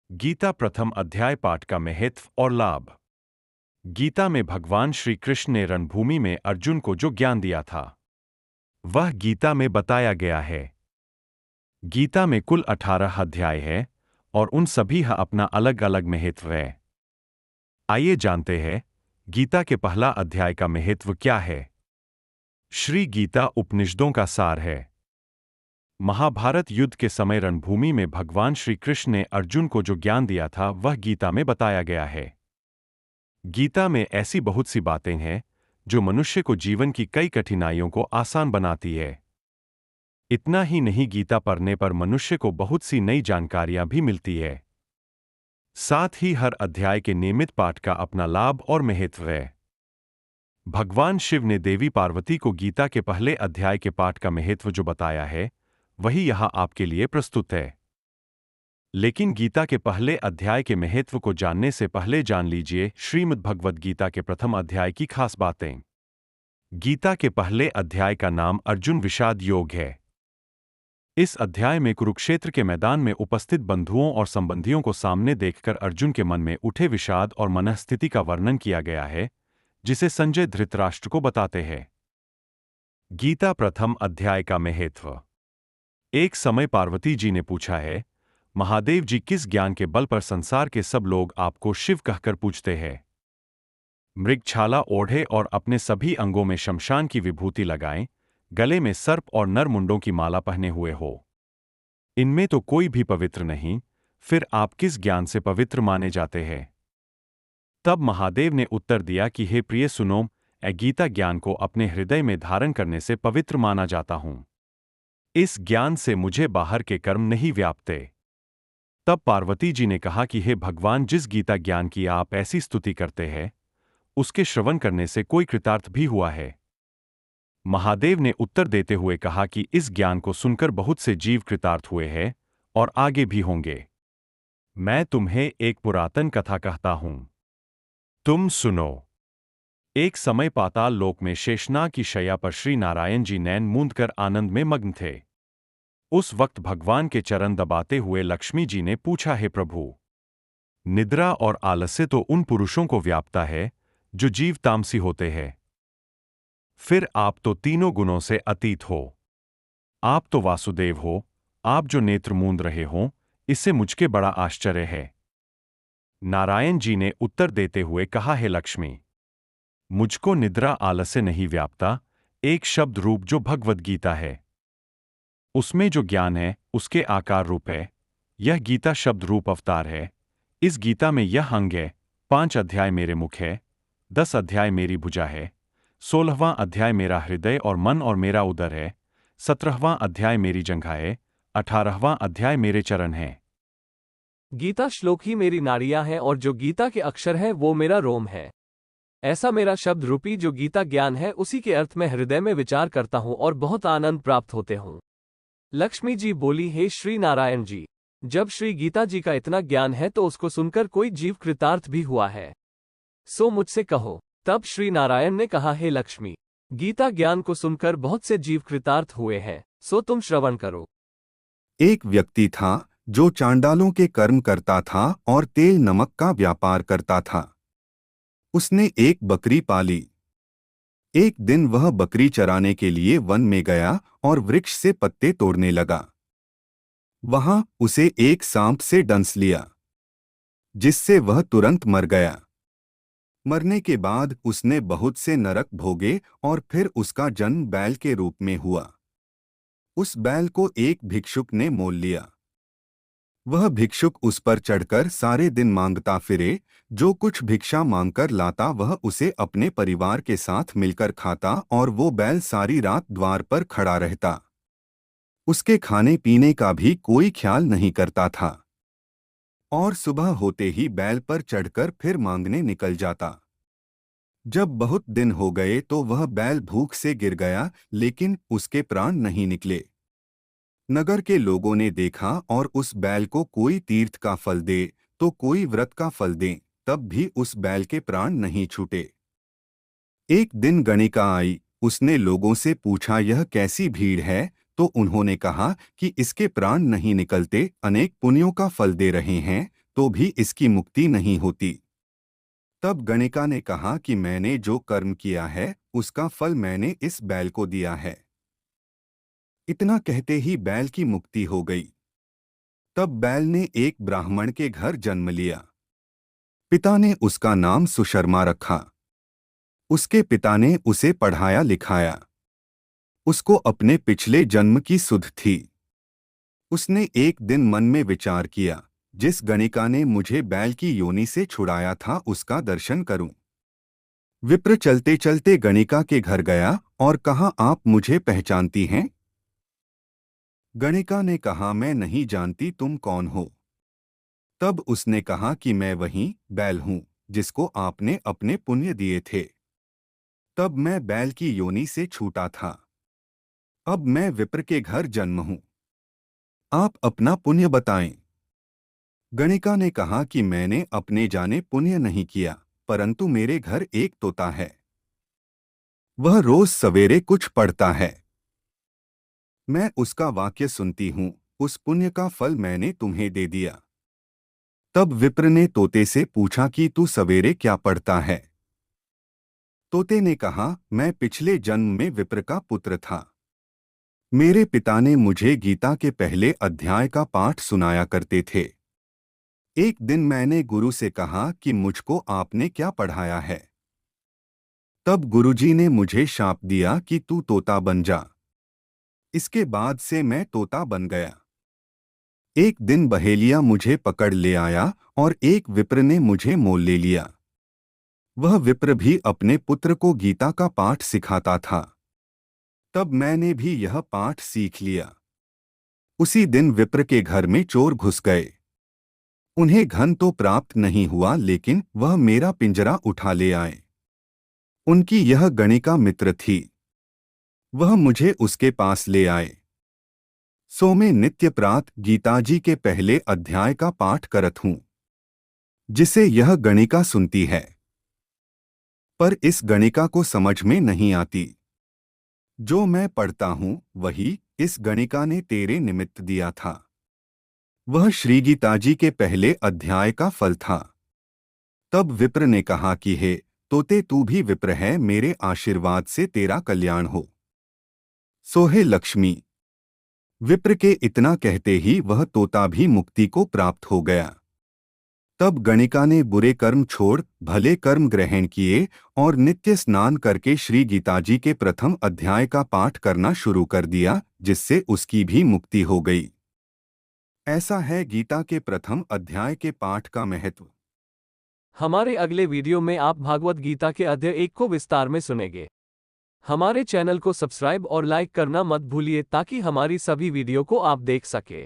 गीता प्रथम अध्याय पाठ का महत्व और लाभ। गीता में भगवान श्री कृष्ण ने रणभूमि में अर्जुन को जो ज्ञान दिया था वह गीता में बताया गया है। गीता में कुल 18 अध्याय है और उन सभी का अपना अलग अलग महत्व है। आइए जानते हैं गीता के पहला अध्याय का महत्व क्या है। श्री गीता उपनिषदों का सार है। महाभारत युद्ध के समय रणभूमि में भगवान श्री कृष्ण ने अर्जुन को जो ज्ञान दिया था वह गीता में बताया गया है। गीता में ऐसी बहुत सी बातें हैं जो मनुष्य को जीवन की कई कठिनाइयों को आसान बनाती है। इतना ही नहीं, गीता पढ़ने पर मनुष्य को बहुत सी नई जानकारियां भी मिलती है। साथ ही हर अध्याय के नियमित पाठ का अपना लाभ और महत्व है। भगवान शिव ने देवी पार्वती को गीता के पहले अध्याय के पाठ का महत्व जो बताया है वही यहां आपके लिए प्रस्तुत है। लेकिन गीता के पहले अध्याय के महत्व को जानने से पहले जान लीजिए श्रीमद् भगवद गीता के प्रथम अध्याय की खास बातें। गीता के पहले अध्याय का नाम अर्जुन विषाद योग है। इस अध्याय में कुरुक्षेत्र के मैदान में उपस्थित बंधुओं और संबंधियों को सामने देखकर अर्जुन के मन में उठे विषाद और मनःस्थिति का वर्णन किया गया है, जिसे संजय धृतराष्ट्र को बताते हैं। गीता प्रथम अध्याय का महत्व। एक समय पार्वती जी ने पूछा है, महादेव जी, किस ज्ञान के बल पर संसार के सब लोग आपको शिव कहकर पूछते हैं? मृगछाला ओढ़े और अपने सभी अंगों में शमशान की विभूति लगाएं, गले में सर्प और नर मुंडों की माला पहने हुए हो। इनमें तो कोई भी पवित्र नहीं, फिर आप किस ज्ञान से पवित्र माने जाते हैं? तब महादेव ने उत्तर दिया कि हे प्रिय, सुनो, गीता ज्ञान को अपने हृदय में धारण करने से पवित्र माना जाता हूं। इस ज्ञान से मुझे बाहर के कर्म नहीं व्यापते। तब पार्वती जी ने कहा कि हे भगवान, जिस गीता ज्ञान की आप ऐसी स्तुति करते हैं उसके श्रवण करने से कोई कृतार्थ भी हुआ है? महादेव ने उत्तर देते हुए कहा कि इस ज्ञान को सुनकर बहुत से जीव कृतार्थ हुए हैं और आगे भी होंगे। मैं तुम्हें एक पुरातन कथा कहता हूं, तुम सुनो। एक समय पाताल लोक में शेषनाग की शैया पर श्री नारायण जी नैन मूंदकर आनंद में मग्न थे। उस वक्त भगवान के चरण दबाते हुए लक्ष्मी जी ने पूछा, हे प्रभु, निद्रा और आलस्य तो उन पुरुषों को व्यापता है जो जीव तामसी होते हैं। फिर आप तो तीनों गुणों से अतीत हो। आप तो वासुदेव हो। आप जो नेत्र मूंद रहे हो, इससे मुझके बड़ा आश्चर्य है। नारायण जी ने उत्तर देते हुए कहा, हे लक्ष्मी, मुझको निद्रा आलस्य नहीं व्यापता। एक शब्द रूप जो भगवद गीता है, उसमें जो ज्ञान है उसके आकार रूप है। यह गीता शब्द रूप अवतार है। इस गीता में यह अंग है। 5 अध्याय मेरे मुख है, 10 अध्याय मेरी भुजा है, 16वां अध्याय मेरा हृदय और मन और मेरा उदर है, 17वां अध्याय मेरी जंघा है, 18वां अध्याय मेरे चरण हैं। गीता श्लोक ही मेरी नाड़ियां हैं और जो गीता के अक्षर है वो मेरा रोम है। ऐसा मेरा शब्द रूपी जो गीता ज्ञान है उसी के अर्थ में हृदय में विचार करता हूं और बहुत आनंद प्राप्त होते हूं। लक्ष्मी जी बोली, हे श्री नारायण जी, जब श्री गीता जी का इतना ज्ञान है तो उसको सुनकर कोई जीव कृतार्थ भी हुआ है, सो मुझसे कहो। तब श्री नारायण ने कहा, हे लक्ष्मी, गीता ज्ञान को सुनकर बहुत से जीव कृतार्थ हुए हैं, सो तुम श्रवण करो। एक व्यक्ति था जो चांडालों के कर्म करता था और तेल नमक का व्यापार करता था। उसने एक बकरी पाली। एक दिन वह बकरी चराने के लिए वन में गया और वृक्ष से पत्ते तोड़ने लगा। वहां उसे एक सांप से डंस लिया, जिससे वह तुरंत मर गया। मरने के बाद उसने बहुत से नरक भोगे और फिर उसका जन्म बैल के रूप में हुआ। उस बैल को एक भिक्षुक ने मोल लिया। वह भिक्षुक उस पर चढ़कर सारे दिन मांगता फिरे। जो कुछ भिक्षा मांगकर लाता वह उसे अपने परिवार के साथ मिलकर खाता और वो बैल सारी रात द्वार पर खड़ा रहता। उसके खाने पीने का भी कोई ख्याल नहीं करता था और सुबह होते ही बैल पर चढ़कर फिर मांगने निकल जाता। जब बहुत दिन हो गए तो वह बैल भूख से गिर गया, लेकिन उसके प्राण नहीं निकले। नगर के लोगों ने देखा और उस बैल को कोई तीर्थ का फल दे तो कोई व्रत का फल दें, तब भी उस बैल के प्राण नहीं छूटे। एक दिन गणिका आई। उसने लोगों से पूछा, यह कैसी भीड़ है? तो उन्होंने कहा कि इसके प्राण नहीं निकलते, अनेक पुण्यों का फल दे रहे हैं, तो भी इसकी मुक्ति नहीं होती। तब गणिका ने कहा कि मैंने जो कर्म किया है उसका फल मैंने इस बैल को दिया है। इतना कहते ही बैल की मुक्ति हो गई। तब बैल ने एक ब्राह्मण के घर जन्म लिया। पिता ने उसका नाम सुशर्मा रखा। उसके पिता ने उसे पढ़ाया लिखाया। उसको अपने पिछले जन्म की सुध थी। उसने एक दिन मन में विचार किया, जिस गणिका ने मुझे बैल की योनि से छुड़ाया था उसका दर्शन करूं। विप्र चलते चलते गणिका के घर गया और कहा, आप मुझे पहचानती हैं? गणिका ने कहा, मैं नहीं जानती तुम कौन हो। तब उसने कहा कि मैं वही बैल हूं जिसको आपने अपने पुण्य दिए थे। तब मैं बैल की योनि से छूटा था। अब मैं विप्र के घर जन्म हूं। आप अपना पुण्य बताएं। गणिका ने कहा कि मैंने अपने जाने पुण्य नहीं किया, परंतु मेरे घर एक तोता है। वह रोज सवेरे कुछ पढ़ता है। मैं उसका वाक्य सुनती हूं। उस पुण्य का फल मैंने तुम्हें दे दिया। तब विप्र ने तोते से पूछा कि तू सवेरे क्या पढ़ता है? तोते ने कहा, मैं पिछले जन्म में विप्र का पुत्र था। मेरे पिता ने मुझे गीता के पहले अध्याय का पाठ सुनाया करते थे। एक दिन मैंने गुरु से कहा कि मुझको आपने क्या पढ़ाया है। तब गुरुजी ने मुझे शाप दिया कि तू तोता बन जा। इसके बाद से मैं तोता बन गया। एक दिन बहेलिया मुझे पकड़ ले आया और एक विप्र ने मुझे मोल ले लिया। वह विप्र भी अपने पुत्र को गीता का पाठ सिखाता था। तब मैंने भी यह पाठ सीख लिया। उसी दिन विप्र के घर में चोर घुस गए। उन्हें धन तो प्राप्त नहीं हुआ, लेकिन वह मेरा पिंजरा उठा ले आए। उनकी यह गणिका मित्र थी। वह मुझे उसके पास ले आए। सो मैं नित्य प्रात गीताजी के पहले अध्याय का पाठ करत हूं, जिसे यह गणिका सुनती है। पर इस गणिका को समझ में नहीं आती। जो मैं पढ़ता हूं वही इस गणिका ने तेरे निमित्त दिया था। वह श्री गीताजी के पहले अध्याय का फल था। तब विप्र ने कहा कि हे तोते, तू भी विप्र है, मेरे आशीर्वाद से तेरा कल्याण हो। सोहे लक्ष्मी। विप्र के इतना कहते ही वह तोता भी मुक्ति को प्राप्त हो गया। तब गणिका ने बुरे कर्म छोड़ भले कर्म ग्रहण किए और नित्य स्नान करके श्री गीताजी के प्रथम अध्याय का पाठ करना शुरू कर दिया, जिससे उसकी भी मुक्ति हो गई। ऐसा है गीता के प्रथम अध्याय के पाठ का महत्व। हमारे अगले वीडियो में आप भागवत गीता के अध्याय 1 को विस्तार में सुनेंगे। हमारे चैनल को सब्सक्राइब और लाइक करना मत भूलिए ताकि हमारी सभी वीडियो को आप देख सके।